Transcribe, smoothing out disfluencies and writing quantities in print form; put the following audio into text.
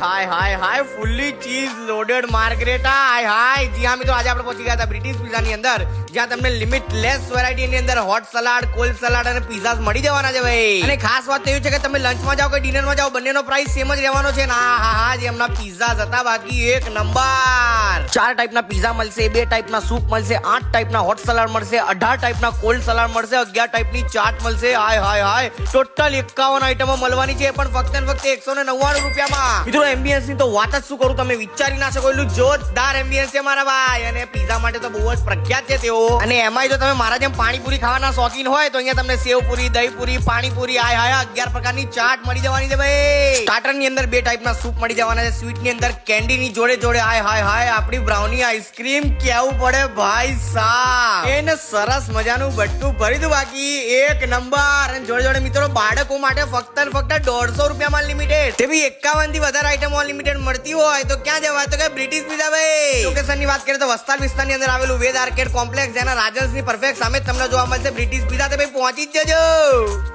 હાય fully cheese loaded Margherita હાય. જી હા મિત્રો, આજે આપણે પહોંચી ગયા હતા બ્રિટિશ પિઝાની અંદર, જ્યાં તમને લિમિટલેસ વેરાયટીની અંદર હોટ સલાડ, કોલ્ડ સલાડ અને પિઝા મળી જવાના છે ભાઈ. અને ખાસ વાત તો એ છે કે તમે લંચમાં જાઓ કે ડિનરમાં જાઓ, બંનેનો પ્રાઇસ સેમ જ રહેવાનો છે ને. હા જે એમના પિઝા હતા બાકી એક નંબર. 4 ટાઈપના પિઝા મળશે, 2 ટાઈપના સૂપ મળશે, 8 ટાઈપના હોટ સલાડ મળશે, 18 ટાઈપના કોલ્ડ સલાડ મળશે, 11 ટાઈપની ચાટ મળશે. હાય ટોટલ 51 આઈટમો મળવાની છે, પણ ફક્ત ને ફક્ત 199 રૂપિયામાં. મિત્રો એમ્બિયન્સ ની તો વાત જ શું કરું, તમે વિચારી ના શકો એટલું જોરદાર એમ્બિયન્સ છે મારા ભાઈ. અને પિઝા માટે તો બહુ જ પ્રખ્યાત છે તેઓ. અને એમાંય જો તમે મારા જેમ પાણીપુરી ખાવાના શોખીન હોય તો અહીંયા તમને સેવપુરી, દહીપુરી, પાણીપુરી 11 પ્રકારની ચાટ મળી જવાની છે ભાઈ. સ્ટાર્ટર ની અંદર 2 ટાઈપના સૂપ મળી જવાના છે, સ્વીટ ની અંદર કેન્ડી ની જોડે આપણી બ્રાઉની આઈસ્ક્રીમ કેવું પડે ભાઈ સાહેબ. એને સરસ મજાનું બટ્ટું ભરી દઉં બાકી એક નંબર. અને જોડે મિત્રો બાળકો માટે ફક્ત ને ફક્ત 150 રૂપિયામાં લિમિટેડ, તે બી 51 થી વધારે આઈટમો અનલિમિટેડ મળતી હોય તો ક્યાં જવાય, તો કે બ્રિટિશ પિઝા ભાઈ. લોકેશન ની વાત કરીએ તો વસ્તાર વિસ્તારની અંદર આવેલું વેદ આર્કેડ કોમ્પ્લેક્સ, જેના રાજન્સ ની પરફેક્ટ સામે તમને જોવા મળશે બ્રિટિશ પિઝા. તે ભાઈ પહોંચી જ જજો.